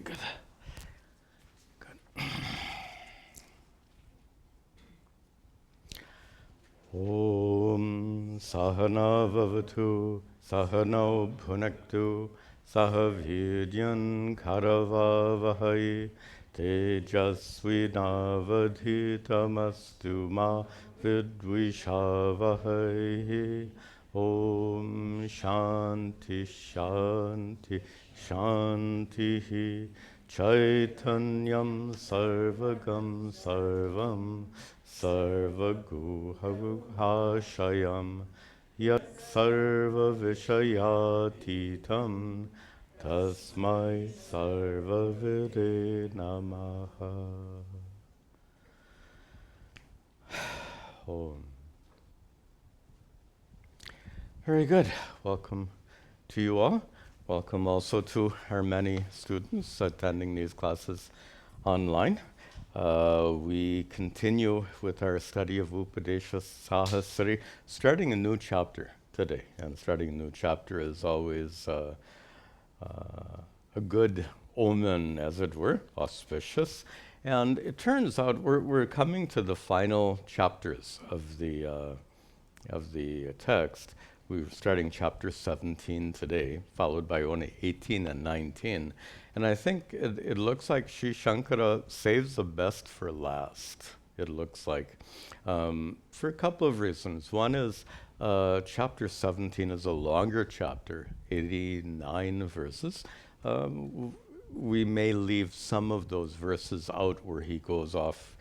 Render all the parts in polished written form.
good. Good. Om Sahana Vavatu Sahano Bhunaktu Sahavidyan Karavavahai Tejasvinavadhitamastu ma vidvishavahai. Om Shanti Shanti Shanti Chaitanyam Sarvagam Sarvam Sarvaguhashayam Yat Sarva Vishayatitam Tasmai Sarva Vide Namaha. Om. Very good. Welcome to you all. Welcome also to our many students attending these classes online. We continue with our study of Upadesha Sahasri, starting a new chapter today. And starting a new chapter is always a good omen, as it were, auspicious. And it turns out we're coming to the final chapters of the text. We're starting chapter 17 today, followed by only 18 and 19. And I think it looks like Sri Shankara saves the best for last, it looks like, for a couple of reasons. One is chapter 17 is a longer chapter, 89 verses. We may leave some of those verses out where he goes off,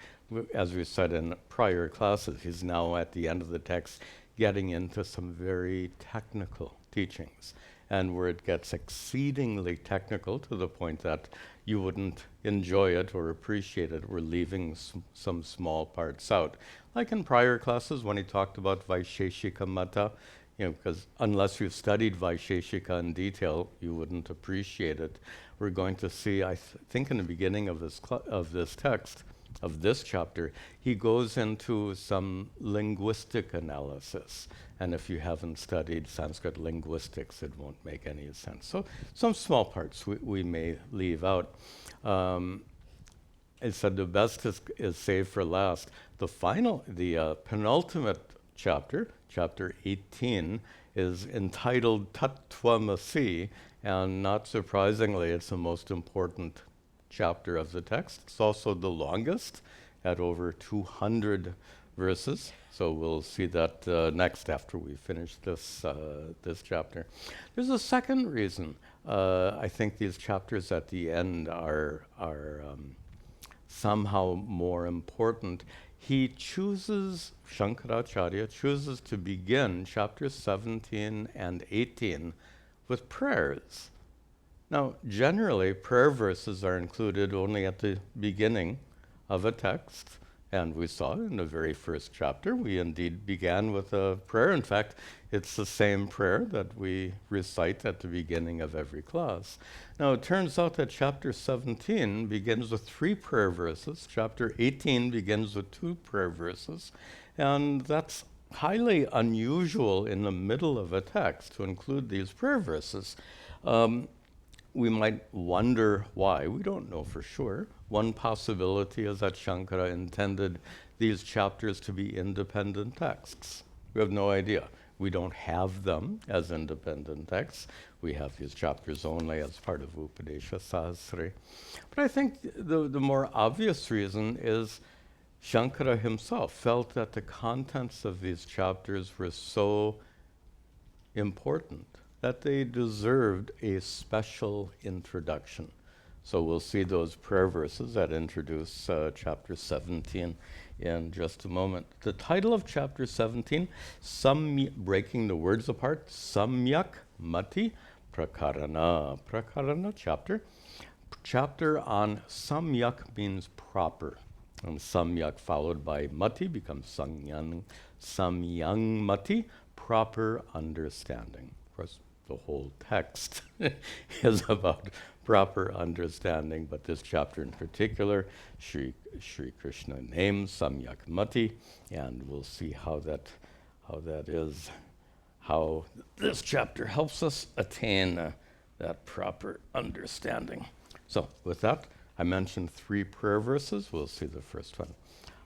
as we said in prior classes. He's now at the end of the text getting into some very technical teachings, and where it gets exceedingly technical to the point that you wouldn't enjoy it or appreciate it, we're leaving some small parts out. Like in prior classes when he talked about Vaisheshika Mata, because unless you've studied Vaisheshika in detail, you wouldn't appreciate it. We're going to see, I think in the beginning of this text, of this chapter, he goes into some linguistic analysis. And if you haven't studied Sanskrit linguistics, it won't make any sense. So some small parts we may leave out. It said the best is saved for last. The penultimate chapter, chapter 18, is entitled Tattvamasi, and not surprisingly, it's the most important chapter of the text. It's also the longest, at over 200 verses. So we'll see that next after we finish this chapter. There's a second reason I think these chapters at the end are somehow more important. Shankaracharya chooses to begin chapters 17 and 18 with prayers. Now, generally, prayer verses are included only at the beginning of a text, and we saw in the very first chapter, we indeed began with a prayer. In fact, it's the same prayer that we recite at the beginning of every class. Now, it turns out that chapter 17 begins with 3 prayer verses, chapter 18 begins with 2 prayer verses, and that's highly unusual in the middle of a text to include these prayer verses. We might wonder why. We don't know for sure. One possibility is that Shankara intended these chapters to be independent texts. We have no idea. We don't have them as independent texts. We have these chapters only as part of Upadesha Sahasri. But I think the more obvious reason is Shankara himself felt that the contents of these chapters were so important that they deserved a special introduction. So we'll see those prayer verses that introduce chapter 17 in just a moment. The title of chapter 17, breaking the words apart, Samyak Mati Prakarana. Prakarana chapter. Chapter on Samyak means proper. And Samyak followed by Mati becomes Samyang Mati, proper understanding. Of course, the whole text is about proper understanding, but this chapter in particular, Sri Krishna names Samyak Mati, and we'll see how this chapter helps us attain that proper understanding. So with that, I mentioned 3 prayer verses. We'll see the first one.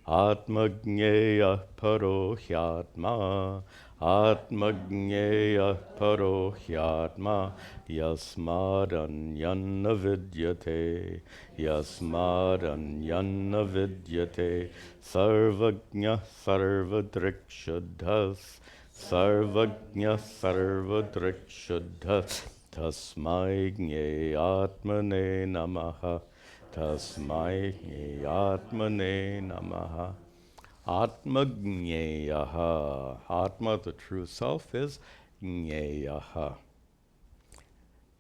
Atma-gneya paro hyatma, atma-gneya paro hyatma, yasmadanyanna vidyate, yasmadanyanna vidyate, sarvagnya sarvadrikshuddhas, sarvagnya sarvadrikshuddhas, tasmai gneyatmane namaha. Tasmai atmane namaha. Atma gneyaha. Atma, the true self, is gneyaha.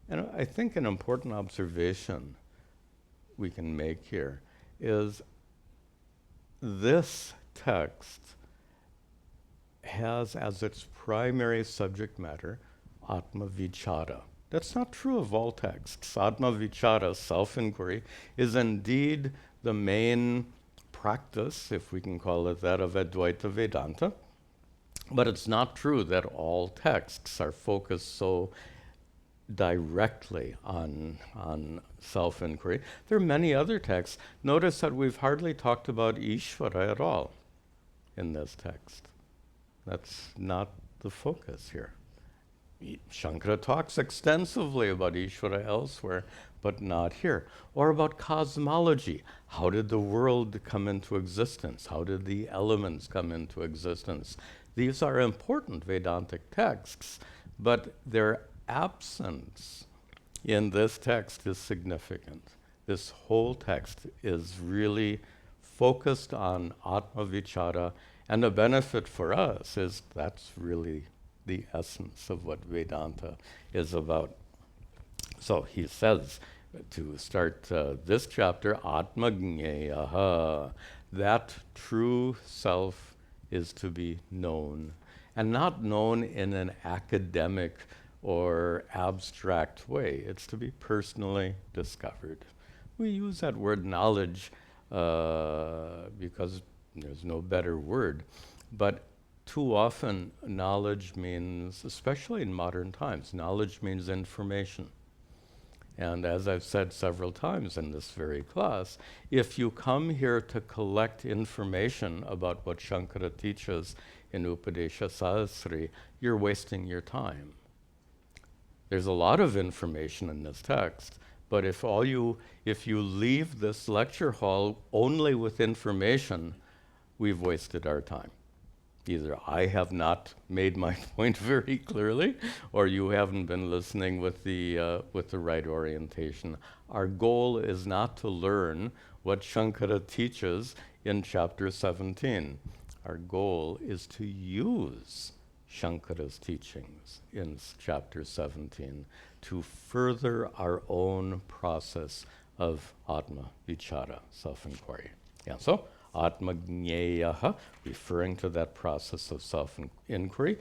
And I think an important observation we can make here is this text has as its primary subject matter atma-vichara. That's not true of all texts. Atma-vichara, self-inquiry, is indeed the main practice, if we can call it that, of Advaita Vedanta. But it's not true that all texts are focused so directly on self-inquiry. There are many other texts. Notice that we've hardly talked about Ishvara at all in this text. That's not the focus here. Shankara talks extensively about Ishvara elsewhere, but not here. Or about cosmology. How did the world come into existence? How did the elements come into existence? These are important Vedantic texts, but their absence in this text is significant. This whole text is really focused on atma-vichara, and the benefit for us is that's really the essence of what Vedanta is about. So he says, to start this chapter, atma-gneyaha, that true self is to be known, and not known in an academic or abstract way. It's to be personally discovered. We use that word knowledge because there's no better word, but too often, knowledge means, especially in modern times, knowledge means information. And as I've said several times in this very class, if you come here to collect information about what Shankara teaches in Upadesha Sahasri, you're wasting your time. There's a lot of information in this text, but if you leave this lecture hall only with information, we've wasted our time. Either I have not made my point very clearly, or you haven't been listening with the right orientation. Our goal is not to learn what Shankara teaches in chapter 17. Our goal is to use Shankara's teachings in chapter 17 to further our own process of atma-vichara, self-inquiry. Yeah, so atma-gneyaha, referring to that process of self-inquiry,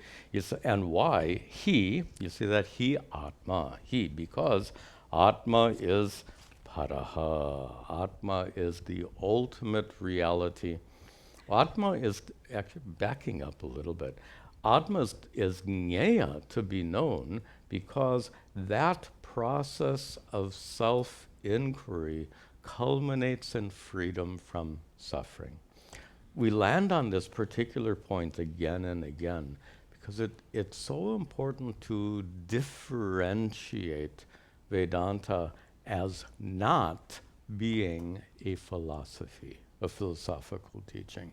and why he, you see that he, atma, he, because atma is paraha, atma is the ultimate reality. Atma is, actually backing up a little bit, atma is gneya, to be known, because that process of self-inquiry culminates in freedom from suffering. We land on this particular point again and again because it's so important to differentiate Vedanta as not being a philosophy, a philosophical teaching.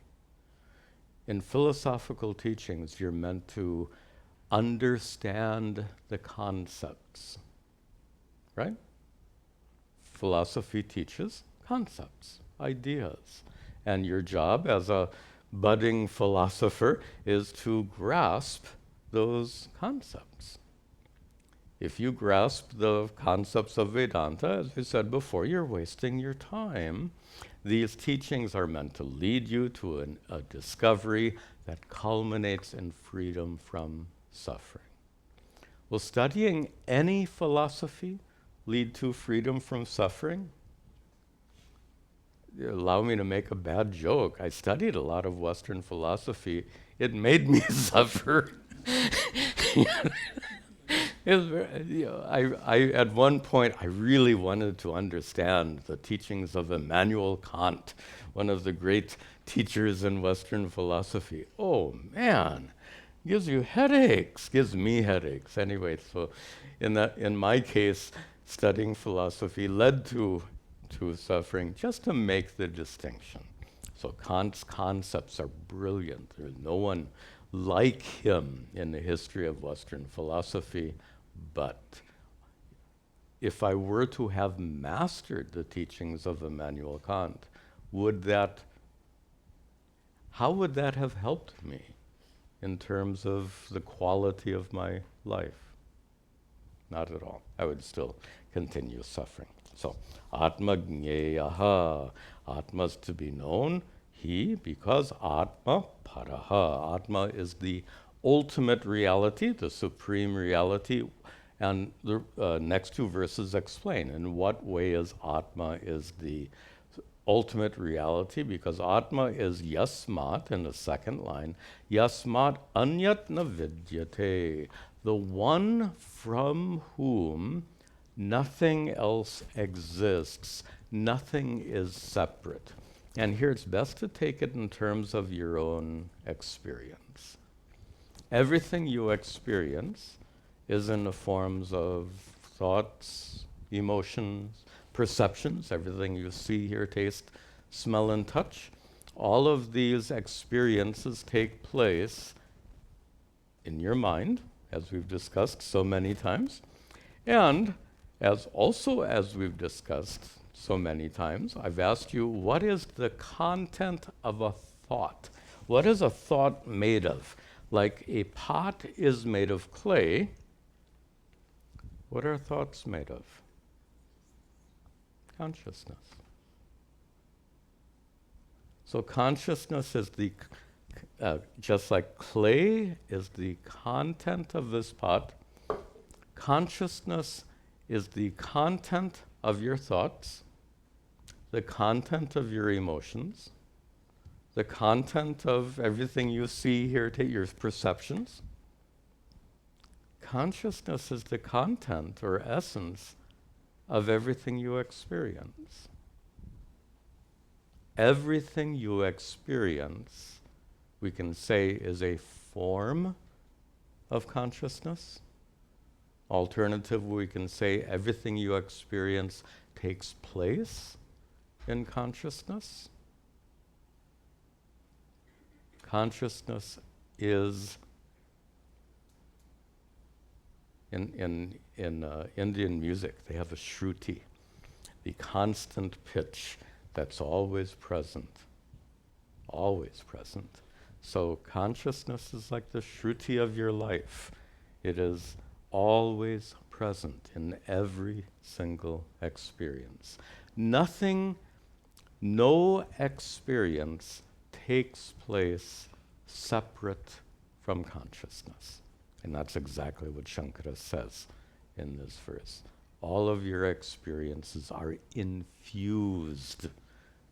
In philosophical teachings, you're meant to understand the concepts, right? Philosophy teaches concepts, ideas. And your job as a budding philosopher is to grasp those concepts. If you grasp the concepts of Vedanta, as we said before, you're wasting your time. These teachings are meant to lead you to a discovery that culminates in freedom from suffering. Will studying any philosophy lead to freedom from suffering? Allow me to make a bad joke. I studied a lot of Western philosophy. It made me suffer. I at one point I really wanted to understand the teachings of Immanuel Kant, one of the great teachers in Western philosophy. Oh man, gives you headaches, gives me headaches. Anyway, so in my case, studying philosophy led to suffering just to make the distinction. So Kant's concepts are brilliant. There's no one like him in the history of Western philosophy, but if I were to have mastered the teachings of Immanuel Kant, how would that have helped me in terms of the quality of my life? Not at all. I would still continue suffering. So, atma-gneyaha, Atma is to be known, he, because atma-paraha. Atma is the ultimate reality, the supreme reality, and the next two verses explain in what way is Atma is the ultimate reality, because Atma is yasmat in the second line, yasmat anyat na vidyate, the one from whom nothing else exists, nothing is separate. And here it's best to take it in terms of your own experience. Everything you experience is in the forms of thoughts, emotions, perceptions, everything you see, hear, taste, smell, and touch. All of these experiences take place in your mind, as we've discussed so many times. And as we've discussed so many times, I've asked you, what is the content of a thought? What is a thought made of? Like a pot is made of clay, what are thoughts made of? Consciousness. So consciousness is just like clay is the content of this pot, consciousness is the content of your thoughts, the content of your emotions, the content of everything you see, hear, your perceptions. Consciousness is the content or essence of everything you experience. Everything you experience, we can say, is a form of consciousness. Alternatively, we can say everything you experience takes place in consciousness. Consciousness is, in Indian music, they have a shruti, the constant pitch that's always present. Always present. So consciousness is like the shruti of your life. It is always present in every single experience. No experience takes place separate from consciousness. And that's exactly what Shankara says in this verse. All of your experiences are infused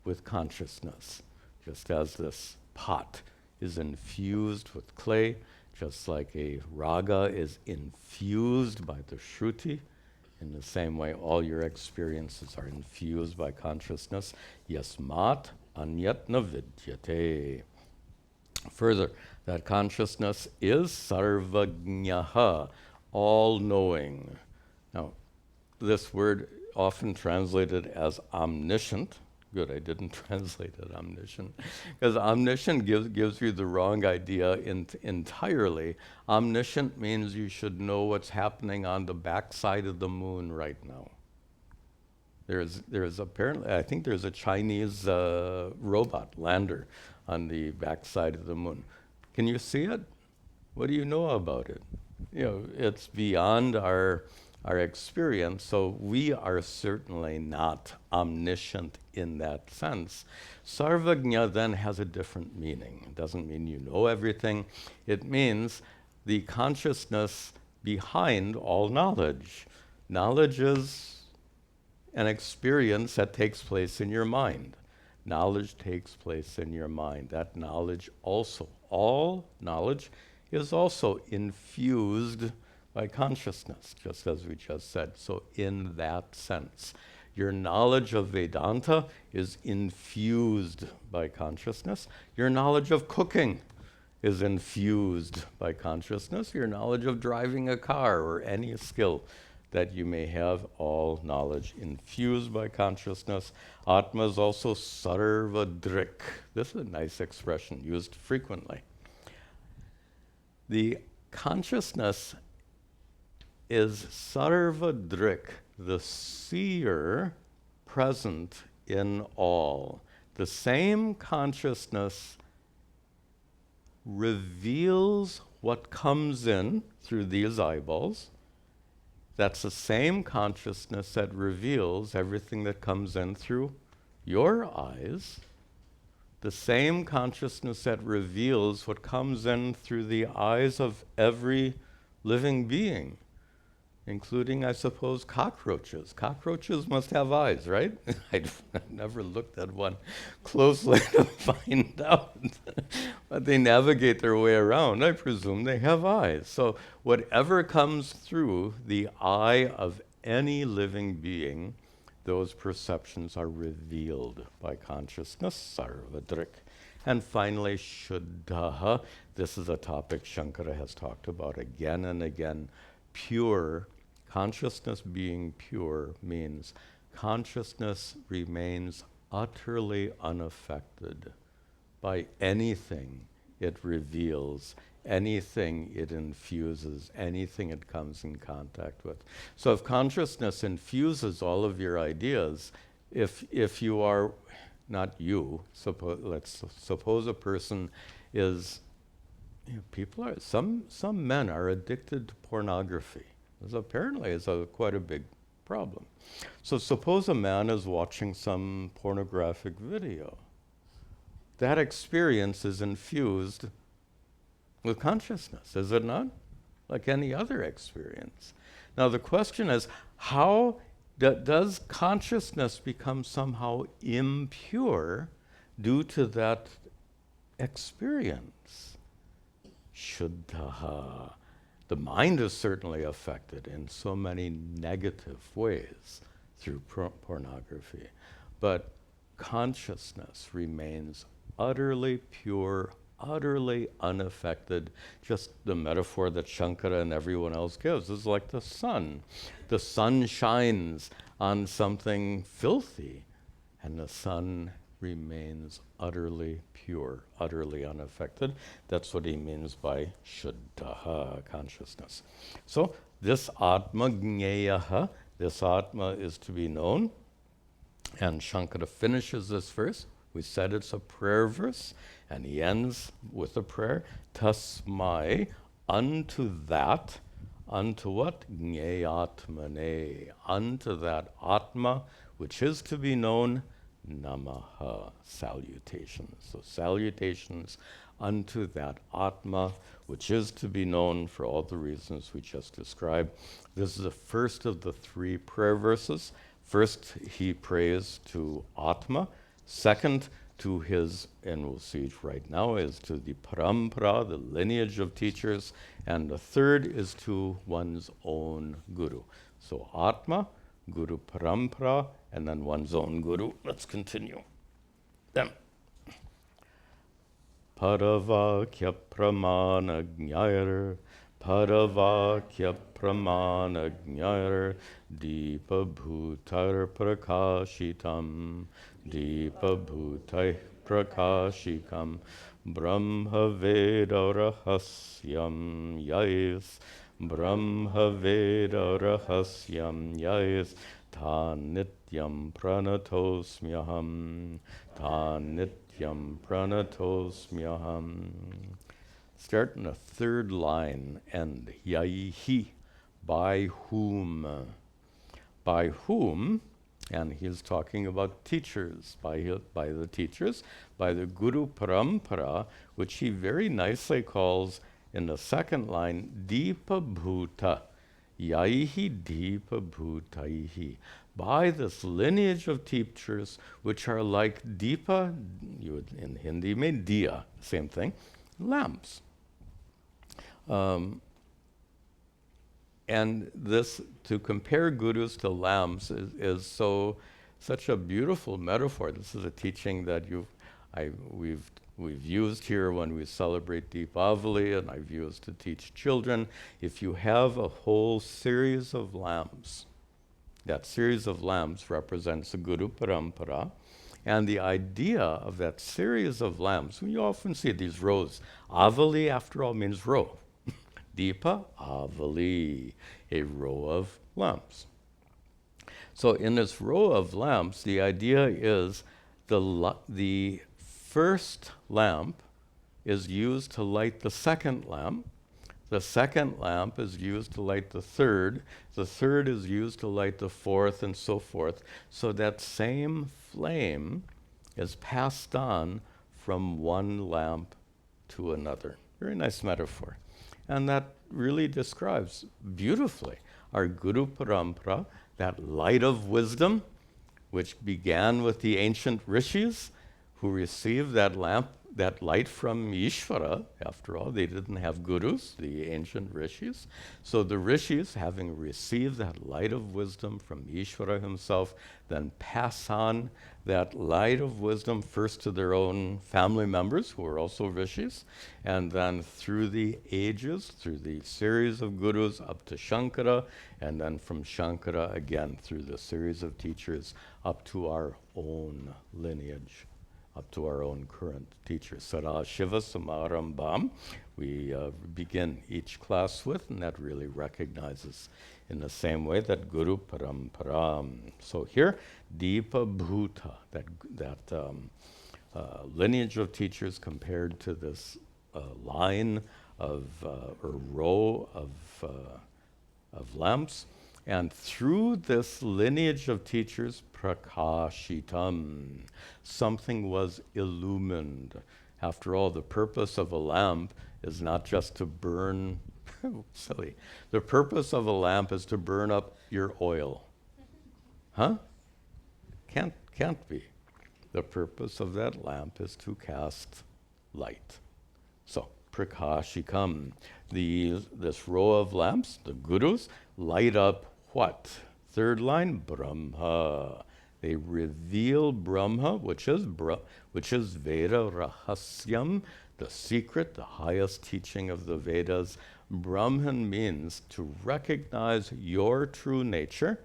with consciousness, just as this pot is infused with clay, just like a raga is infused by the shruti. In the same way, all your experiences are infused by consciousness. Yasmat anyat na vidyate. Further, that consciousness is sarvagnaha, all-knowing. Now, this word often translated as omniscient. Good, I didn't translate it omniscient, because omniscient gives you the wrong idea entirely. Omniscient means you should know what's happening on the backside of the moon right now. There's apparently, I think there's a Chinese robot lander on the backside of the moon. Can you see it? What do you know about it? You know, it's beyond our experience, so we are certainly not omniscient in that sense. Sarvagnya then has a different meaning. It doesn't mean you know everything. It means the consciousness behind all knowledge. Knowledge is an experience that takes place in your mind. Knowledge takes place in your mind. That knowledge also, all knowledge is also infused by consciousness, just as we just said. So in that sense, your knowledge of Vedanta is infused by consciousness. Your knowledge of cooking is infused by consciousness. Your knowledge of driving a car or any skill that you may have, all knowledge infused by consciousness. Atma is also sarvadrik. This is a nice expression used frequently. The consciousness is sarvadrik, the seer present in all. The same consciousness reveals what comes in through these eyeballs. That's the same consciousness that reveals everything that comes in through your eyes. The same consciousness that reveals what comes in through the eyes of every living being, including, I suppose, cockroaches. Cockroaches must have eyes, right? I've never looked at one closely to find out. But they navigate their way around. I presume they have eyes. So whatever comes through the eye of any living being, those perceptions are revealed by consciousness, sarvadrik. And finally, shuddha. This is a topic Shankara has talked about again and again. Pure. Consciousness being pure means consciousness remains utterly unaffected by anything it reveals, anything it infuses, anything it comes in contact with. So if consciousness infuses all of your ideas, if you are, not you, let's suppose a person is, people are, some men are addicted to pornography. This apparently is quite a big problem. So suppose a man is watching some pornographic video. That experience is infused with consciousness, is it not? Like any other experience. Now the question is, how does consciousness become somehow impure due to that experience? Shuddha. The mind is certainly affected in so many negative ways through pornography, but consciousness remains utterly pure, utterly unaffected. Just the metaphor that Shankara and everyone else gives is like the sun. The sun shines on something filthy, and the sun remains utterly pure, utterly unaffected. That's what he means by shuddha, consciousness. So this atma jnēyah, this atma is to be known. And Shankara finishes this verse. We said it's a prayer verse, and he ends with a prayer. Tasmai, unto that, unto what? Jnēyatmane, unto that atma, which is to be known, namaha, salutations. So salutations unto that atma, which is to be known for all the reasons we just described. This is the first of the three prayer verses. First, he prays to atma. Second, to his, and we'll see it right now, is to the parampara, the lineage of teachers. And the third is to one's own guru. So atma, guru parampara, and then one's own guru. Let's continue. Then, paravakya pramana jnayar, paravakya pramana jnayar, deepa bhutar prakashitam, deepa bhutai prakashikam, brahma veda rahasyam yais, brahma veda rahasyam yais, ta nityam pranatosmyaham, ta nityam pranatosmyaham. Start in the third line, and yaihi, by whom. By whom, and he's talking about teachers, by the teachers, by the guru parampara, which he very nicely calls in the second line, Deepa Bhuta. Yaihi Deepa Bhutaihi. By this lineage of teachers, which are like Deepa, you would in Hindi mean Diya, same thing, lamps. And this, to compare gurus to lambs is such a beautiful metaphor. This is a teaching that we've used here when we celebrate Deepavali, and I've used to teach children. If you have a whole series of lambs, that series of lambs represents a guru parampara, and the idea of that series of lambs, you often see these rows. Avali, after all, means row. Deepa, avali, a row of lamps. So in this row of lamps, the idea is the first lamp is used to light the second lamp. The second lamp is used to light the third. The third is used to light the fourth, and so forth. So that same flame is passed on from one lamp to another. Very nice metaphor. And that really describes beautifully our Guru Parampara, that light of wisdom, which began with the ancient rishis who received that light from Ishvara. After all, they didn't have gurus, the ancient rishis. So the rishis, having received that light of wisdom from Ishvara himself, then pass on that light of wisdom first to their own family members, who are also rishis, and then through the ages, through the series of gurus up to Shankara, and then from Shankara again through the series of teachers up to our own lineage, up to our own current teacher. Sada Shiva Samarambam, we begin each class with, and that really recognizes in the same way that Guru Paramparam. So here, Deepa Bhuta, that lineage of teachers compared to this line of, or row of lamps. And through this lineage of teachers, prakashitam, something was illumined. After all, the purpose of a lamp is not just to burn, silly. The purpose of a lamp is to burn up your oil. Huh? Can't be. The purpose of that lamp is to cast light. So, prakashikam, this row of lamps, the gurus, light up what? Third line, Brahma. They reveal Brahma, which is Veda Rahasyam, the secret, the highest teaching of the Vedas. Brahman means to recognize your true nature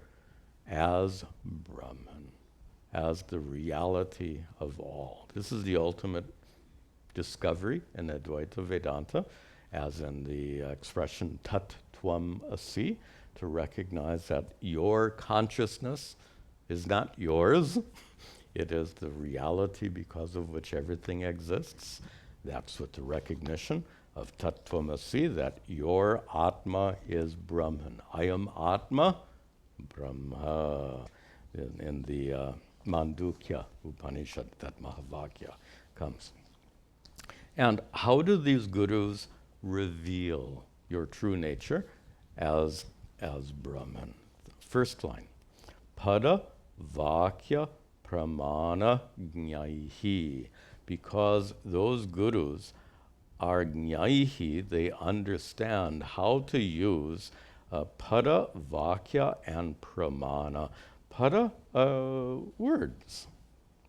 as Brahman, as the reality of all. This is the ultimate discovery in Advaita Vedanta, as in the expression tat tvam asi, to recognize that your consciousness is not yours. It is the reality because of which everything exists. That's what the recognition of tat tvam asi, that your Atma is Brahman. I am Atma, Brahma. In the Mandukya Upanishad, that Mahavakya comes. And how do these gurus reveal your true nature as Brahman? First line, Pada Vakya Pramana Jnaihi. Because those gurus are Jnaihi, they understand how to use Pada, Vakya, and Pramana. Pada, words.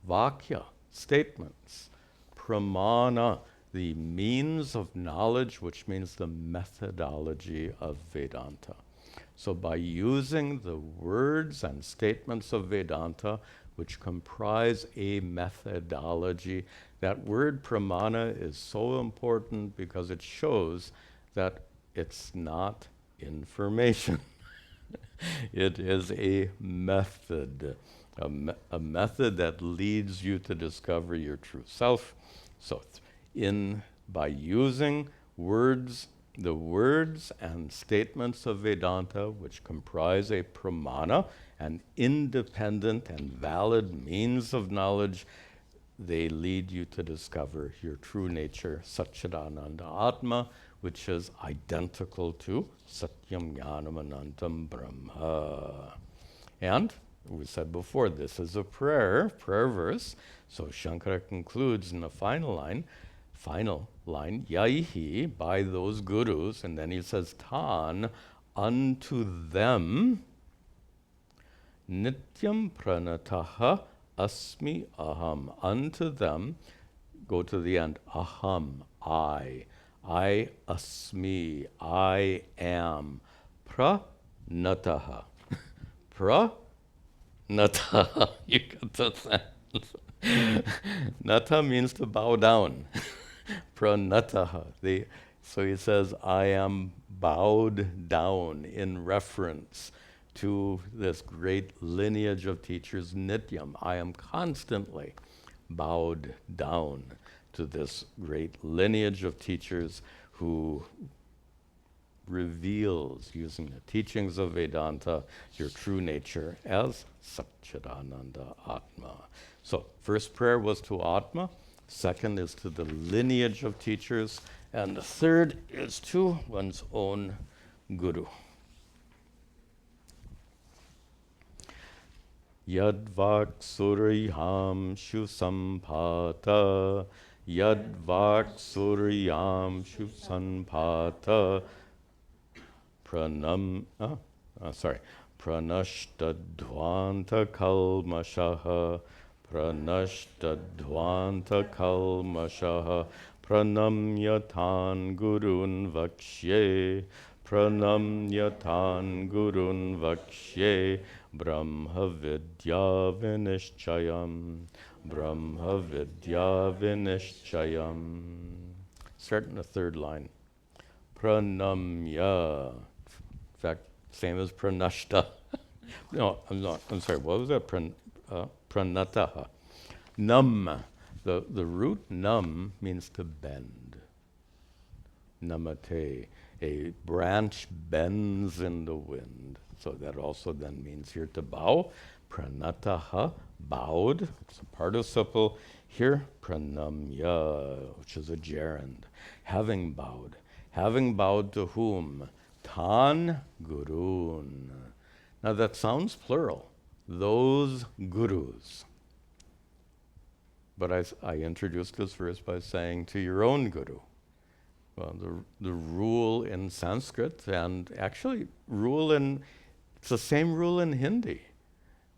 Vakya, statements. Pramana, the means of knowledge, which means the methodology of Vedanta. So by using the words and statements of Vedanta, which comprise a methodology, that word pramana is so important because it shows that it's not information. It is a method, a method that leads you to discover your true self. So by using words, the words and statements of Vedanta, which comprise a pramana, an independent and valid means of knowledge, they lead you to discover your true nature, sat-chit-ananda Atma, which is identical to Satyam Jnanam Anantam Brahma. And we said before, this is a prayer verse. So Shankara concludes in the final line, Yaihi, by those gurus, and then he says, Tan unto them nityam pranataha asmi aham. Unto them, go to the end, aham, I asmi, I am, pranataha. Pranataha, you get the sense. Nata means to bow down. Pranataha. So he says, I am bowed down in reference to this great lineage of teachers, Nityam. I am constantly bowed down to this great lineage of teachers who reveals, using the teachings of Vedanta, your true nature as sat-chit-ananda Atma. So first prayer was to Atma, second is to the lineage of teachers, and the third is to one's own guru. Yadvak suryam shu sampata, yadvak suryam shu sampata, pranashtadvanta kalmashaha, pranashtadvanta kalmashaha, pranamyatan gurun vakshye, pranamyatan gurun vakshye, brahma vidya vinishchayam, brahma vidya vinishchayam. Start in the third line. Pranamya. In fact, same as pranashta. No, I'm sorry. What was that? Pranataha. Nam. The root nam means to bend. Namate. A branch bends in the wind. So that also then means here to bow. Pranataha, bowed. It's a participle. Here, pranamya, which is a gerund. Having bowed. Having bowed to whom? Tan gurun. Now that sounds plural. Those gurus. But I introduced this verse by saying to your own guru. Well, the rule in Sanskrit, and actually it's the same rule in Hindi.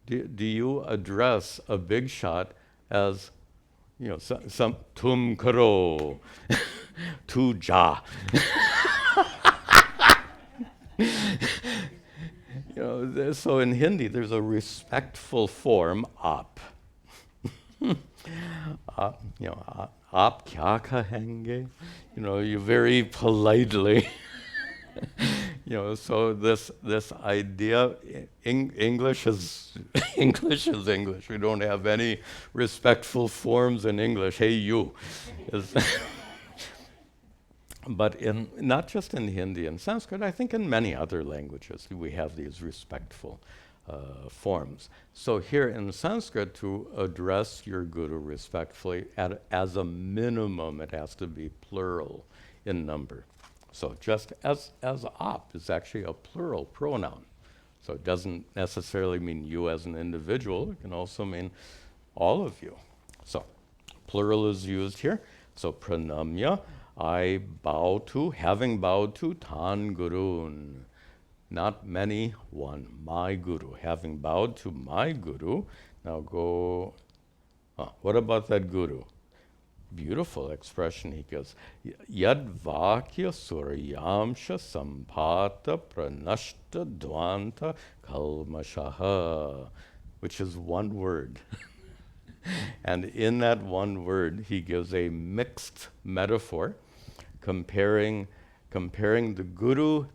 Do you address a big shot as, some tum karo, tu ja? So in Hindi, there's a respectful form, aap. Aap kya kahenge? You very politely. So this idea, English is English is English. We don't have any respectful forms in English. Hey, you. But not just in Hindi and Sanskrit, I think in many other languages we have these respectful forms. So here in Sanskrit, to address your guru respectfully, as a minimum, it has to be plural in number. So just as op is actually a plural pronoun. So it doesn't necessarily mean you as an individual. It can also mean all of you. So plural is used here. So pranamya, I bow to, having bowed to, tan gurun. Not many, one, my guru. Having bowed to my guru, now go, what about that guru? Beautiful expression he gives. Yad vakya suryamsha sampata pranashta dvanta kalmashaha, which is one word. And in that one word, he gives a mixed metaphor, comparing the guru,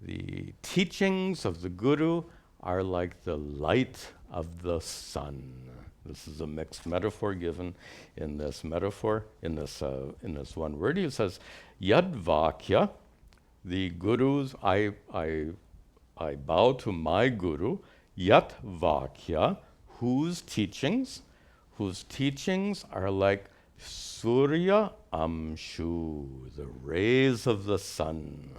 the teachings of the guru are like the light of the sun. This is a mixed metaphor given in this metaphor, in this one word. He says, Yad Vakya, the gurus, I bow to my guru, Yat Vakya, whose teachings are like Surya Amshu, the rays of the sun.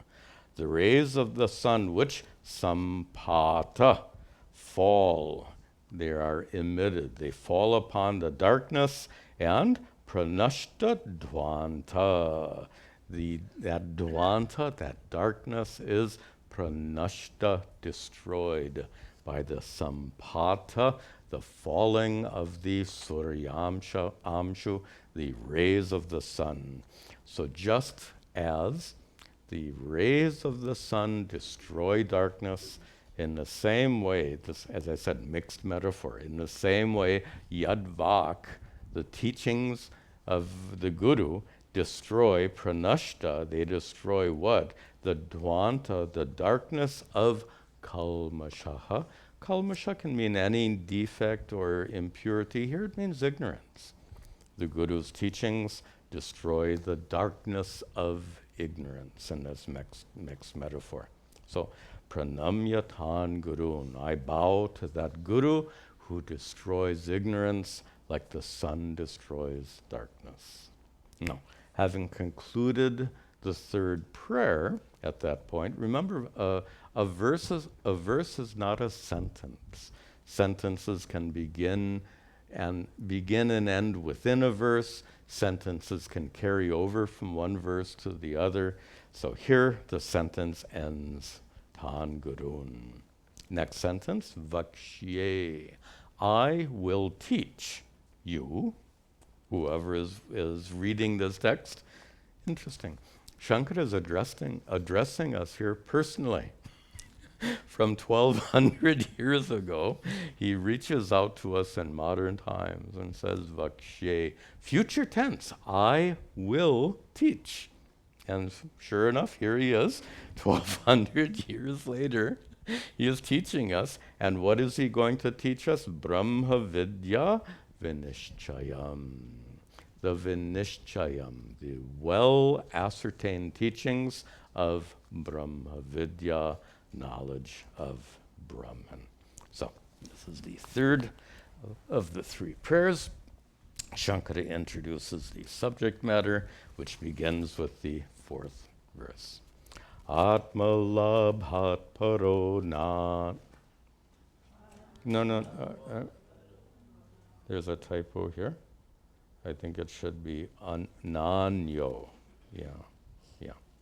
The rays of the sun, which sampata, fall. They are emitted. They fall upon the darkness, and pranashta dvanta. that dvanta, that darkness, is pranashta, destroyed by the sampata, the falling of the suryamshu, the rays of the sun. So just as the rays of the sun destroy darkness, in the same way, this, as I said, mixed metaphor, in the same way, yadvak, the teachings of the Guru, destroy pranashta, they destroy what? The dvanta, the darkness of kalmashaha. Kalmasha can mean any defect or impurity. Here it means ignorance. The Guru's teachings destroy the darkness of ignorance in this mixed metaphor. So, pranamyatan gurun, I bow to that Guru who destroys ignorance like the sun destroys darkness. Now, having concluded the third prayer at that point, remember, a verse is not a sentence. Sentences can begin and end within a verse. Sentences can carry over from one verse to the other. So here the sentence ends, Tan Gurun. Next sentence, Vakshye, I will teach you, whoever is reading this text. Interesting. Shankara is addressing us here personally. From 1200 years ago, he reaches out to us in modern times and says, Vakshye, future tense, I will teach. And sure enough, here he is, 1200 years later, he is teaching us. And what is he going to teach us? Brahma vidya vinishchayam. The vinishchayam, the well-ascertained teachings of Brahma vidya, knowledge of Brahman. So, this is the third of the three prayers. Shankara introduces the subject matter, which begins with the fourth verse. Atma-labhat paro nat. No. There's a typo here. I think it should be nanyo. Yeah.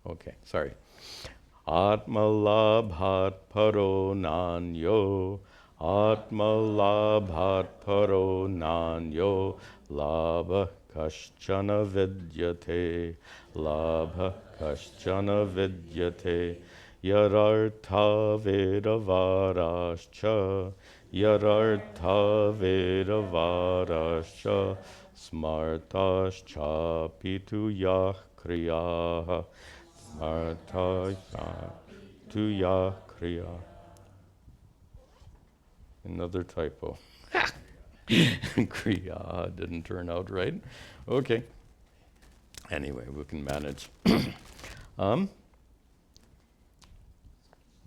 Okay, sorry. Atma-labhat paro nanyo. Atma-labhat paro nanyo. Labha kaschana vidyate. Labha kaschana vidyate. Yarartha vedavarascha. Yarartha vedavarascha. Smartascha pituyah kriyaha. Smartascha pituyah kriyaha. Another typo. Kriya didn't turn out right. Okay. Anyway, we can manage.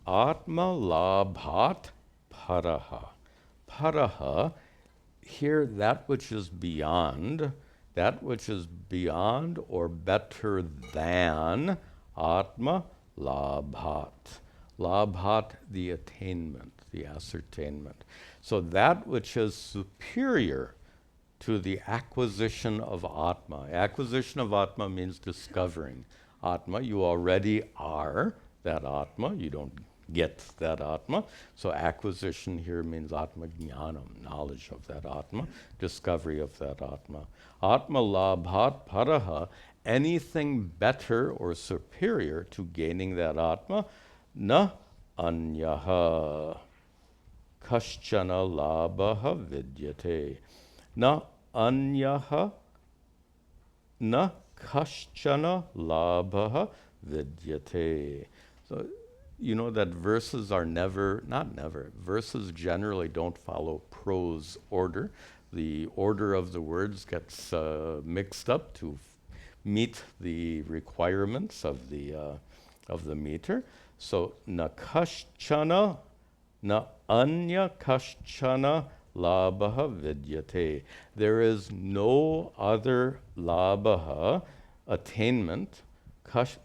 Atma-labhat paraha. Paraha, here that which is beyond or better than Atma-labhat. Labhat, the attainment, the ascertainment. So that which is superior to the acquisition of Atma. Acquisition of Atma means discovering Atma. You already are that Atma. You don't get that Atma. So acquisition here means Atma Jnanam, knowledge of that Atma, discovery of that Atma. Atma-labhat paraha, anything better or superior to gaining that Atma, na anyaha kaschana labha vidyate. Na anyaha na kaschana labha vidyate. So you know that verses are verses generally don't follow prose order. The order of the words gets mixed up to meet the requirements of the meter. So na kaschana, na anya kaschana labha vidyate. There is no other labha, attainment,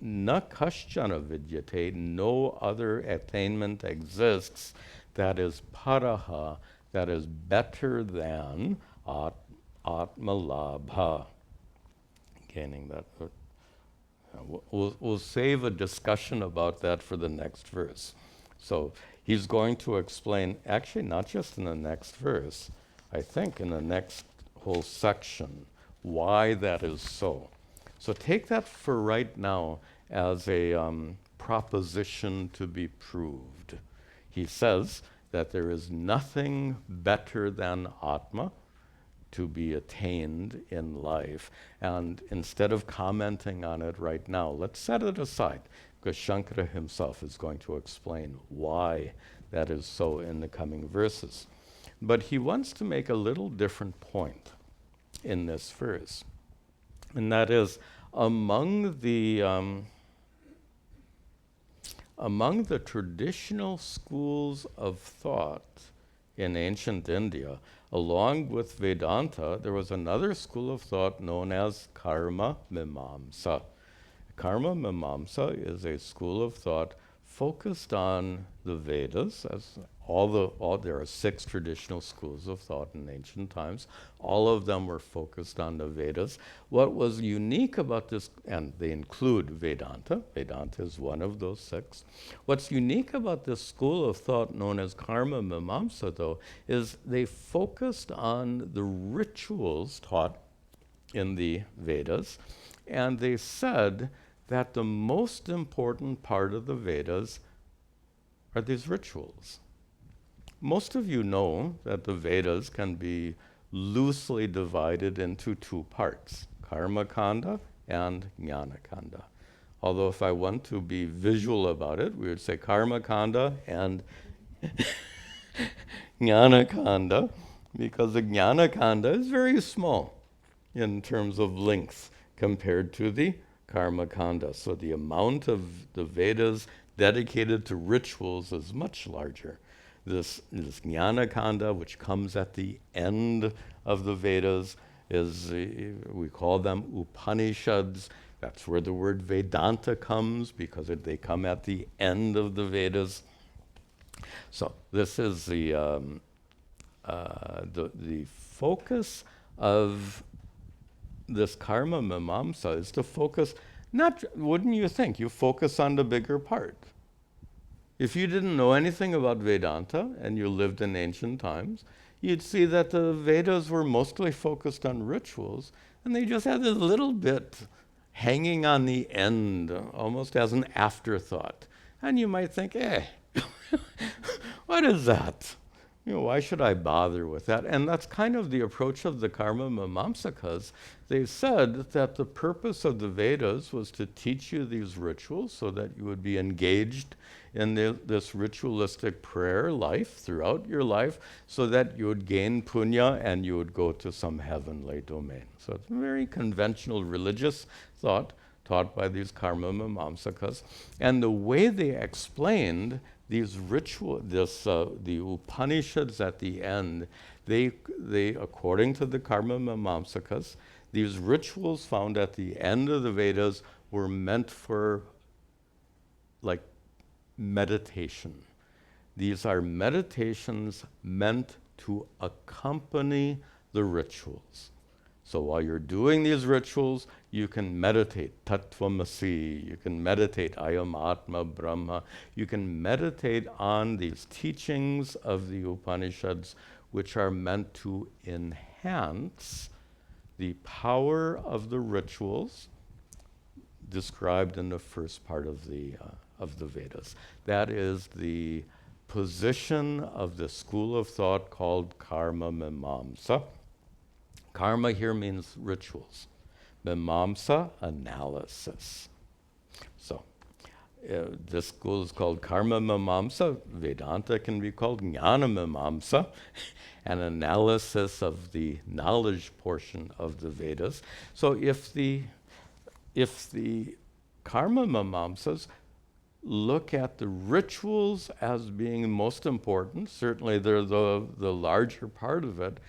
na kaschana vidyate, no other attainment exists that is paraha, that is better than atma-labha. Gaining that. We'll save a discussion about that for the next verse. So he's going to explain, actually not just in the next verse, I think in the next whole section, why that is so. So take that for right now as a proposition to be proved. He says that there is nothing better than Atma to be attained in life. And instead of commenting on it right now, let's set it aside, because Shankara himself is going to explain why that is so in the coming verses. But he wants to make a little different point in this verse, and that is among the traditional schools of thought in ancient India, along with Vedanta, there was another school of thought known as karma mimamsa. Karma mimamsa is a school of thought focused on the Vedas, as there are 6 traditional schools of thought in ancient times. All of them were focused on the Vedas. What was unique about this, and they include Vedanta. Vedanta is one of those 6. What's unique about this school of thought known as Karma Mimamsa, though, is they focused on the rituals taught in the Vedas, and they said that the most important part of the Vedas are these rituals. Most of you know that the Vedas can be loosely divided into 2 parts, Karma Kanda and Jnana Kanda. Although if I want to be visual about it, we would say Karma Kanda and Jnana Kanda, because the Jnana Kanda is very small in terms of length compared to the Karma Kanda. So the amount of the Vedas dedicated to rituals is much larger. This Jnana Kanda, which comes at the end of the Vedas, we call them Upanishads. That's where the word Vedanta comes, because they come at the end of the Vedas. So this is the focus of this karma mimamsa is to focus, wouldn't you think, you focus on the bigger part. If you didn't know anything about Vedanta and you lived in ancient times, you'd see that the Vedas were mostly focused on rituals, and they just had this little bit hanging on the end, almost as an afterthought. And you might think, what is that? Why should I bother with that? And that's kind of the approach of the Karma Mimamsakas. They said that the purpose of the Vedas was to teach you these rituals so that you would be engaged in this ritualistic prayer life throughout your life, so that you would gain punya and you would go to some heavenly domain. So it's a very conventional religious thought taught by these Karma Mimamsakas. And the way they explained these the Upanishads at the end, they according to the Karma Mimamsakas, these rituals found at the end of the Vedas were meant for like meditation. These are meditations meant to accompany the rituals. So while you're doing these rituals, you can meditate Tattvamasi, you can meditate Ayam Atma Brahma, you can meditate on these teachings of the Upanishads, which are meant to enhance the power of the rituals described in the first part of the Vedas. That is the position of the school of thought called Karma Mimamsa. Karma here means rituals. Mimamsa, analysis. So this school is called Karma Mimamsa. Vedanta can be called Jnana Mimamsa, an analysis of the knowledge portion of the Vedas. So if the Karma Mimamsas look at the rituals as being most important, certainly they're the larger part of it,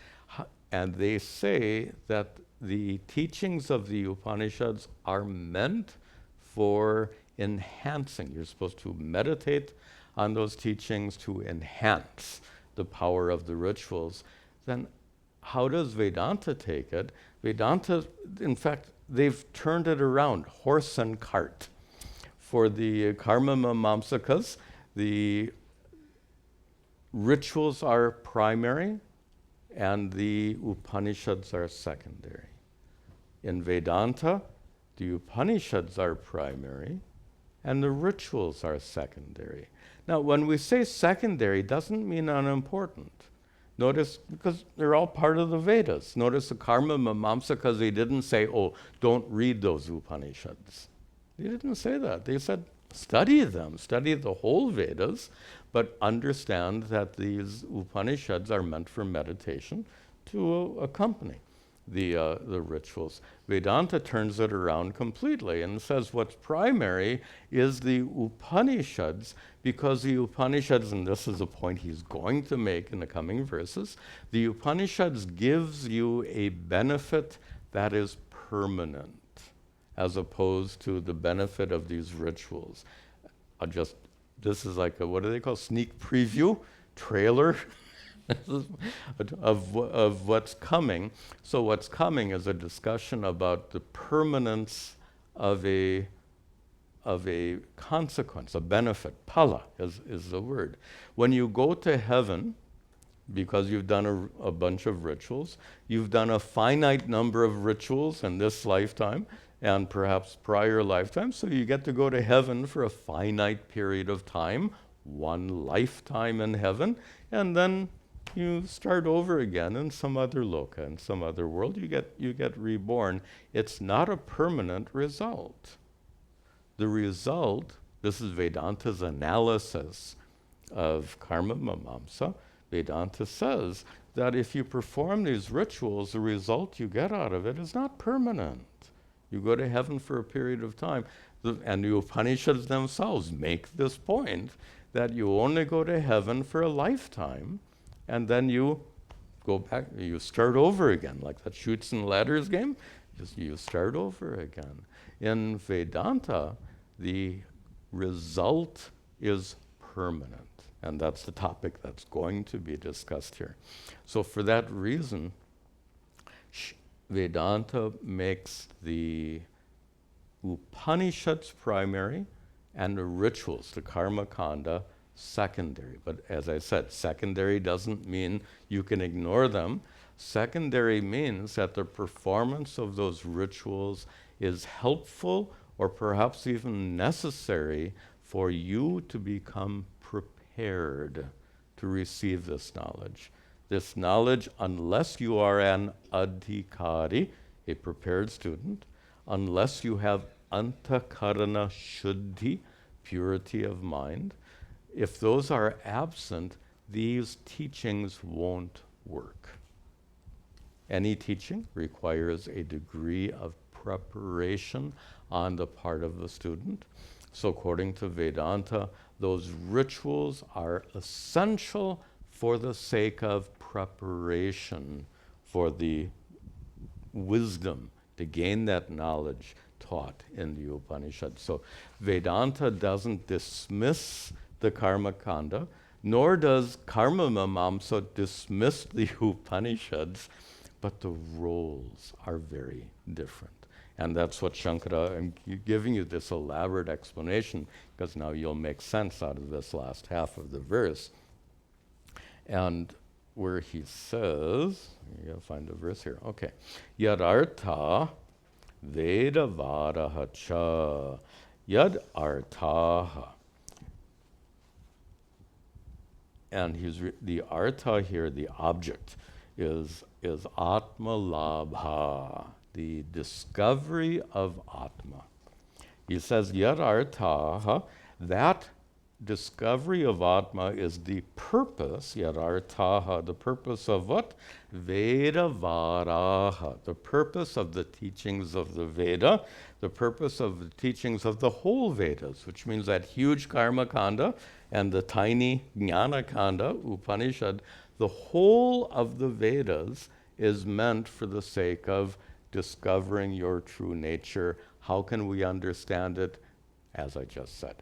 and they say that the teachings of the Upanishads are meant for enhancing. You're supposed to meditate on those teachings to enhance the power of the rituals. Then how does Vedanta take it? Vedanta, in fact, they've turned it around, horse and cart. For the karma mamamsakas, the rituals are primary and the Upanishads are secondary. In Vedanta, the Upanishads are primary and the rituals are secondary. Now, when we say secondary, it doesn't mean unimportant. Notice, because they're all part of the Vedas. Notice the karma mamamsakas, they didn't say, oh, don't read those Upanishads. They didn't say that. They said, study them, study the whole Vedas, but understand that these Upanishads are meant for meditation to accompany the rituals. Vedanta turns it around completely and says what's primary is the Upanishads, because the Upanishads, and this is a point he's going to make in the coming verses, the Upanishads gives you a benefit that is permanent, as opposed to the benefit of these rituals. This is like a, what do they call, sneak preview, trailer of what's coming. So what's coming is a discussion about the permanence of a consequence, a benefit. Phala is the word. When you go to heaven, because you've done a bunch of rituals, you've done a finite number of rituals in this lifetime, and perhaps prior lifetimes, so you get to go to heaven for a finite period of time, one lifetime in heaven, and then you start over again in some other loka, in some other world. You get reborn. It's not a permanent result. The result, this is Vedanta's analysis of karma mamamsa. Vedanta says that if you perform these rituals, the result you get out of it is not permanent. You go to heaven for a period of time. And the Upanishads themselves make this point, that you only go to heaven for a lifetime, and then you go back, you start over again, like that Chutes and Ladders game, you start over again. In Vedanta, the result is permanent, and that's the topic that's going to be discussed here. So for that reason, Vedanta makes the Upanishads primary and the rituals, the karma kanda, secondary. But as I said, secondary doesn't mean you can ignore them. Secondary means that the performance of those rituals is helpful or perhaps even necessary for you to become prepared to receive this knowledge. This knowledge, unless you are an adhikari, a prepared student, unless you have antakarana shuddhi, purity of mind, if those are absent, these teachings won't work. Any teaching requires a degree of preparation on the part of the student. So according to Vedanta, those rituals are essential for the sake of preparation for the wisdom, to gain that knowledge taught in the Upanishads. So Vedanta doesn't dismiss the karma kanda, nor does karma mamamsa dismiss the Upanishads, but the roles are very different. And that's what Shankara, I'm giving you this elaborate explanation because now you'll make sense out of this last half of the verse. And where he says, you gotta find the verse here, okay. Yadartha Vedavadaha cha Yad Artaha. And the artha here, the object, is atma-labha, the discovery of Atma. He says, Yad Artaha, that discovery of Atma is the purpose, Yad Artaha, the purpose of what? Vedavadaha, the purpose of the teachings of the Veda, the purpose of the teachings of the whole Vedas, which means that huge karma kanda and the tiny jnana kanda, Upanishad, the whole of the Vedas is meant for the sake of discovering your true nature. How can we understand it? As I just said,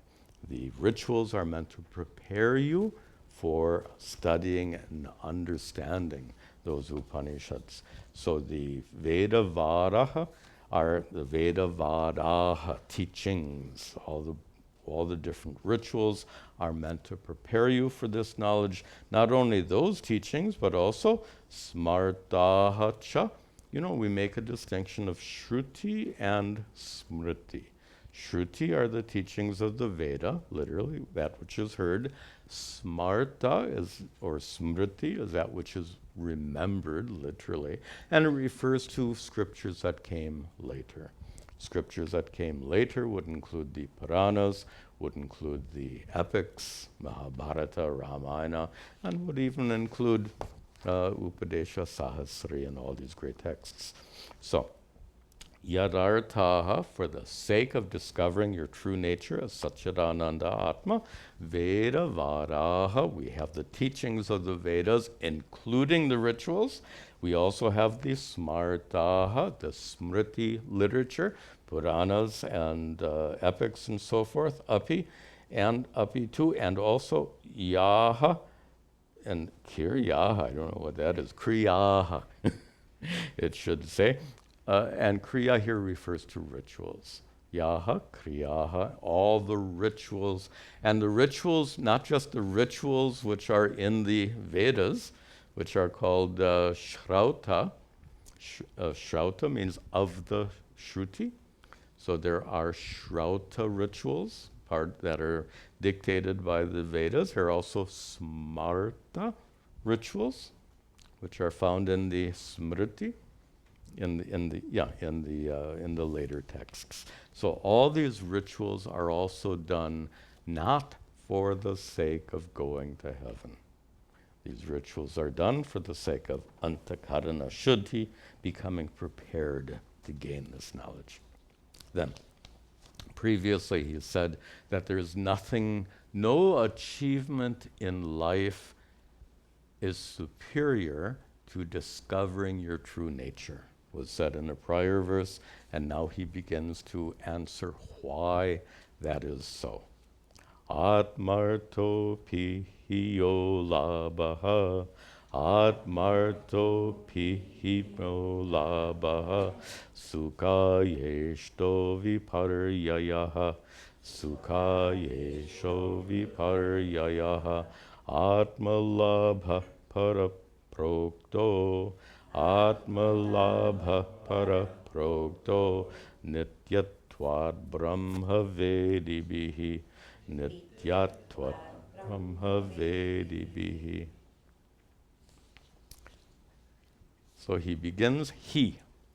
the rituals are meant to prepare you for studying and understanding those Upanishads. So the Vedavadaha are the Veda Vadaha teachings. All the different rituals are meant to prepare you for this knowledge. Not only those teachings, but also smartaha cha. You know, we make a distinction of Shruti and Smriti. Shruti are the teachings of the Veda, literally that which is heard. Smarta is, or Smriti, is that which is remembered, literally, and it refers to scriptures that came later. Scriptures that came later would include the Puranas, would include the epics, Mahabharata, Ramayana, and would even include Upadesha Sahasri and all these great texts. So, yadartaha, for the sake of discovering your true nature as sat-chit-ananda atma, Veda Vadaha, we have the teachings of the Vedas, including the rituals. We also have the smartaha, the smriti literature, Puranas and epics and so forth, api too, and also yaha, and kiryaha, I don't know what that is, kriyaha, it should say. And kriya here refers to rituals. Yaha, kriyaha, all the rituals. And the rituals, not just the rituals which are in the Vedas, which are called shrauta. Shrauta means of the Shruti. So there are shrauta rituals that are dictated by the Vedas. There are also smarta rituals, which are found in the Smriti, in the later texts. So all these rituals are also done not for the sake of going to heaven. These rituals are done for the sake of antakarana shuddhi, becoming prepared to gain this knowledge. Then, previously he said that there's no achievement in life is superior to discovering your true nature, was said in a prior verse, and now he begins to answer why that is so. Atmarto pihiyo labaha, atmarto pihimo labaha, sukayeshto viparyayaha, sukayesho viparyayaha, atmalabha paraprokto, atmalabha paraprokto, nityatvat brahma vedibihi, nityatvat brahma vedibihi. So he begins,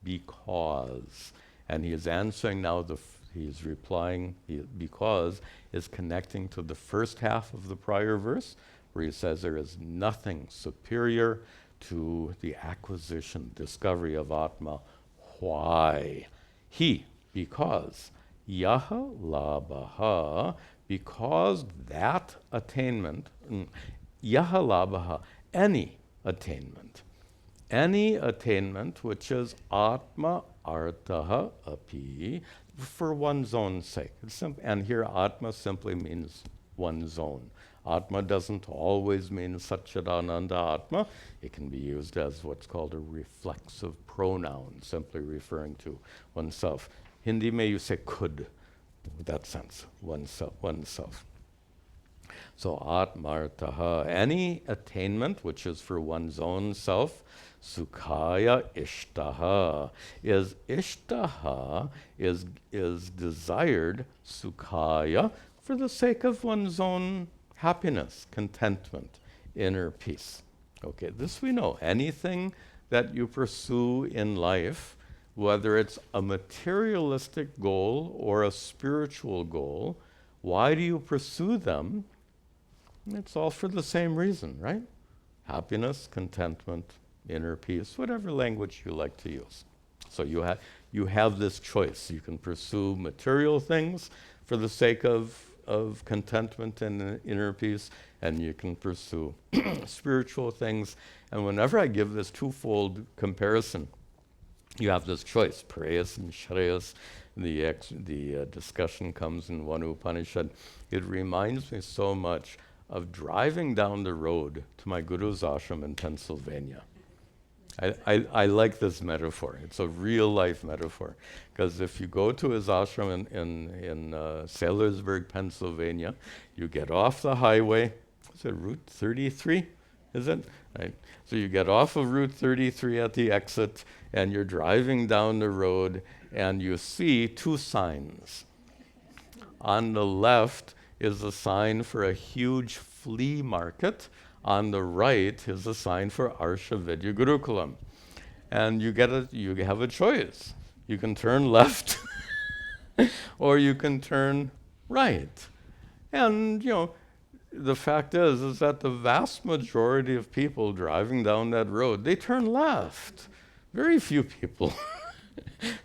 because, and he is answering now, he's replying, because is connecting to the first half of the prior verse, where he says there is nothing superior to the acquisition, discovery of Atma. Why? Because, yaha labaha, because that attainment, yaha labaha, any attainment which is atma artaha api, for one's own sake. And here atma simply means one's own. Atma doesn't always mean sat-chit-ananda atma. It can be used as what's called a reflexive pronoun, simply referring to oneself. Hindi mein you say khud, in that sense, oneself. So atmartaha, any attainment which is for one's own self, sukhaya ishtaha, is desired, sukhaya, for the sake of one's own happiness, contentment, inner peace. Okay, this we know. Anything that you pursue in life, whether it's a materialistic goal or a spiritual goal, why do you pursue them? It's all for the same reason, right? Happiness, contentment, inner peace, whatever language you like to use. So you have this choice. You can pursue material things for the sake of contentment and inner peace, and you can pursue spiritual things. And whenever I give this twofold comparison, you have this choice, prayas and shreyas. The discussion comes in one Upanishad. It reminds me so much of driving down the road to my guru's ashram in Pennsylvania. I like this metaphor. It's a real life metaphor. Because if you go to his ashram in Saylorsburg, Pennsylvania, you get off the highway. Is it Route 33? Is it? Right. So you get off of Route 33 at the exit, and you're driving down the road, and you see two signs. On the left is a sign for a huge flea market. On the right is a sign for Arsha Vidya Gurukulam. And you have a choice. You can turn left or you can turn right. And the fact is that the vast majority of people driving down that road, they turn left. Very few people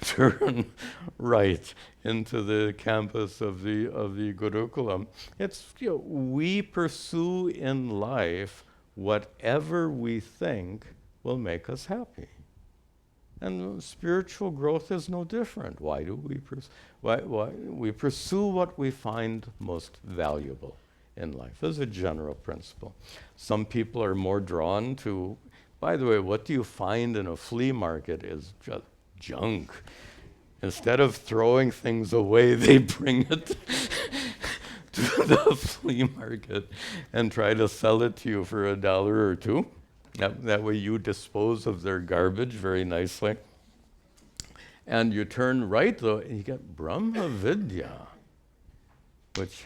turn right into the campus of the Gurukulam. It's we pursue in life whatever we think will make us happy, and spiritual growth is no different. Why do we why we pursue what we find most valuable in life as a general principle. Some people are more drawn to. By the way, what do you find in a flea market is just junk. Instead of throwing things away, they bring it to the flea market and try to sell it to you for $1 or $2. That way you dispose of their garbage very nicely. And you turn right, though, and you get Brahma Vidya, which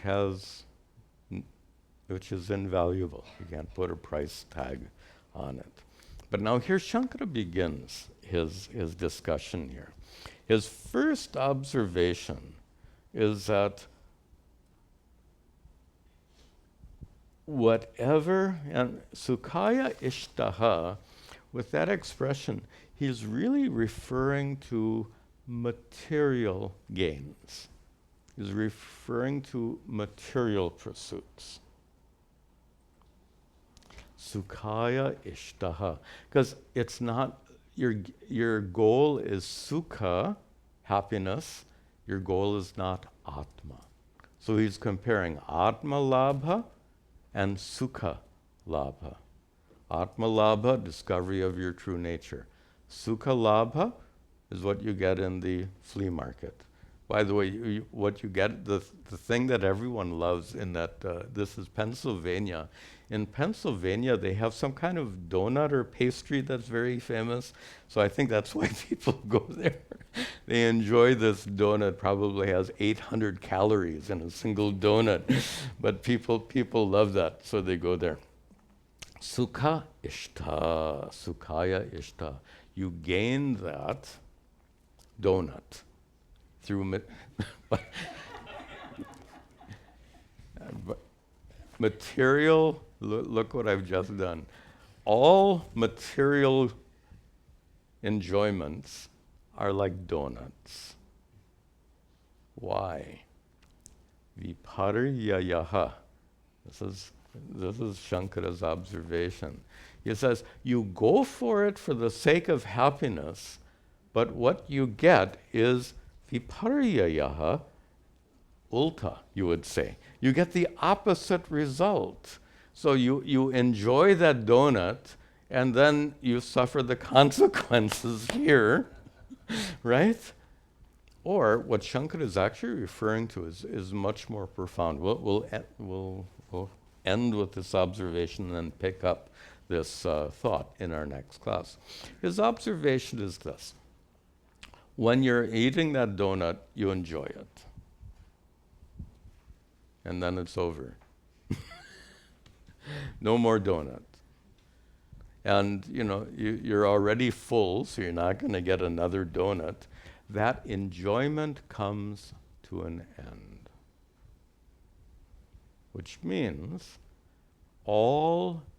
is invaluable. You can't put a price tag on it. But now here Shankara begins his discussion here. His first observation is that whatever, and sukhaya ishtaha, with that expression, he's really referring to material gains. He's referring to material pursuits. Sukhaya ishtaha. Because it's not, your goal is sukha, happiness. Your goal is not atma. So he's comparing atma labha and sukha labha. Atma labha, discovery of your true nature. Sukha labha is what you get in the flea market. By the way, what you get, the thing that everyone loves in that, this is Pennsylvania. In Pennsylvania, they have some kind of donut or pastry that's very famous. So I think that's why people go there. They enjoy this donut, probably has 800 calories in a single donut. But people love that, so they go there. Sukha ishta, sukhaya ishta. You gain that donut through material. Look what I've just done. All material enjoyments are like donuts. Why? Viparyayaha. This is Shankara's observation. He says, you go for it for the sake of happiness, but what you get is viparyayaha, ulta, you would say. You get the opposite result. So you enjoy that donut, and then you suffer the consequences here, right? Or what Shankara is actually referring to is much more profound. We'll end with this observation and then pick up this thought in our next class. His observation is this. When you're eating that donut, you enjoy it. And then it's over. No more donut. And you're already full, so you're not going to get another donut. That enjoyment comes to an end. Which means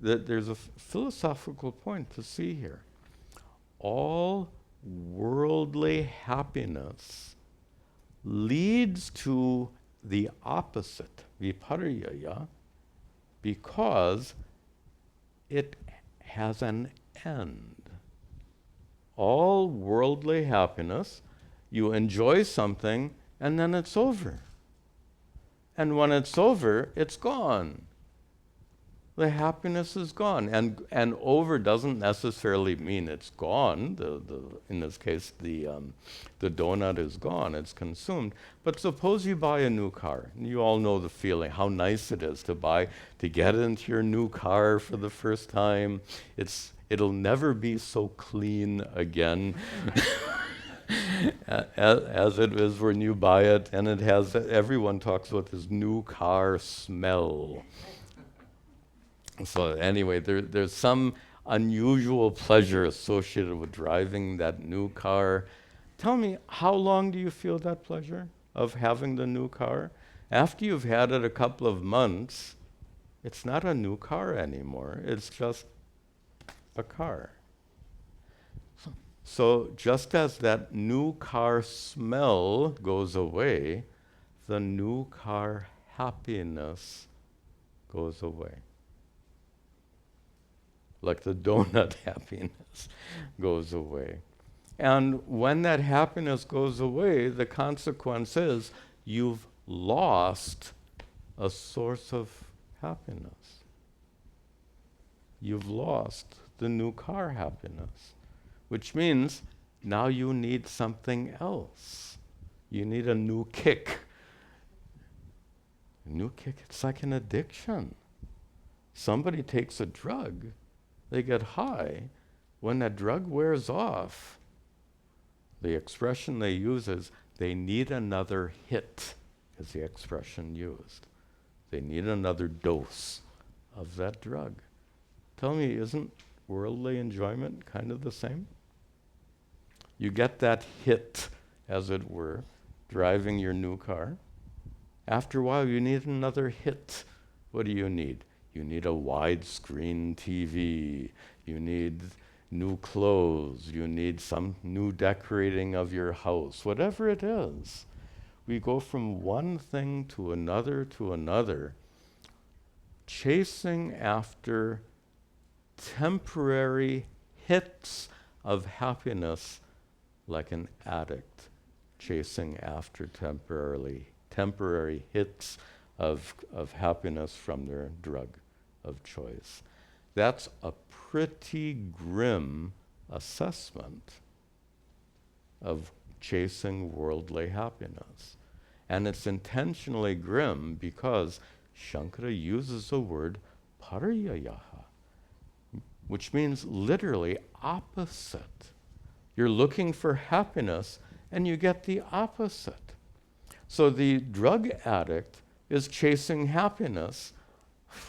there's a philosophical point to see here. All worldly happiness leads to the opposite, viparyaya, because it has an end. All worldly happiness, you enjoy something and then it's over. And when it's over, it's gone. the happiness is gone. And over doesn't necessarily mean it's gone. In this case, the donut is gone, it's consumed. But suppose you buy a new car. You all know the feeling, how nice it is to get into your new car for the first time. It'll never be so clean again. As it is when you buy it, and everyone talks about this new car smell. So anyway, there's some unusual pleasure associated with driving that new car. Tell me, how long do you feel that pleasure of having the new car? After you've had it a couple of months, it's not a new car anymore. It's just a car. So just as that new car smell goes away, the new car happiness goes away. Like the donut happiness goes away. And when that happiness goes away, the consequence is you've lost a source of happiness. You've lost the new car happiness, which means now you need something else. You need a new kick. A new kick, it's like an addiction. Somebody takes a drug, they get high. When that drug wears off, the expression they use is, they need another hit, is the expression used. They need another dose of that drug. Tell me, isn't worldly enjoyment kind of the same? You get that hit, as it were, driving your new car. After a while, you need another hit. What do you need? You need a widescreen TV. You need new clothes. You need some new decorating of your house. Whatever it is, we go from one thing to another, chasing after temporary hits of happiness, like an addict chasing after temporary hits of happiness from their drug of choice. That's a pretty grim assessment of chasing worldly happiness. And it's intentionally grim because Shankara uses the word paryayaha, which means literally opposite. You're looking for happiness and you get the opposite. So the drug addict is chasing happiness.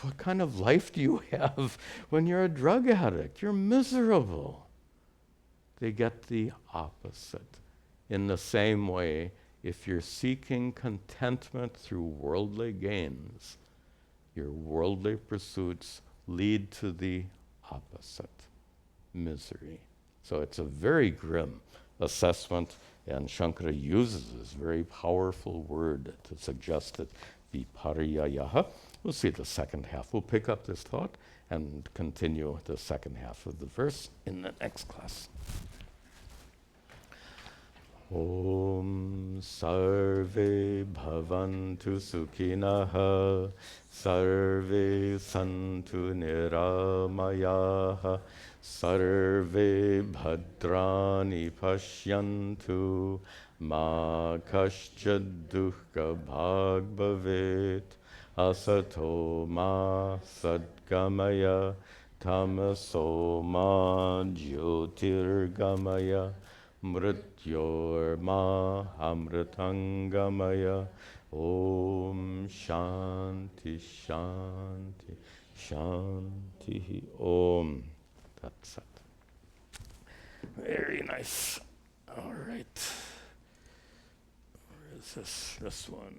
What kind of life do you have when you're a drug addict? You're miserable. They get the opposite. In the same way, if you're seeking contentment through worldly gains, your worldly pursuits lead to the opposite, misery. So it's a very grim assessment, and Shankara uses this very powerful word to suggest it be paryayaha. We'll see the second half. We'll pick up this thought and continue the second half of the verse in the next class. Om sarve bhavantu sukhinah, sarve santu niramayaha, sarve bhadrani pashyantu, ma kaschad dukkha bhag bhavet, asato ma sadgamaya, tamaso ma jyotirgamaya, mrityorma amritangamaya. Om shanti shanti shanti. Om. That's it. Very nice. All right. Where is this? This one.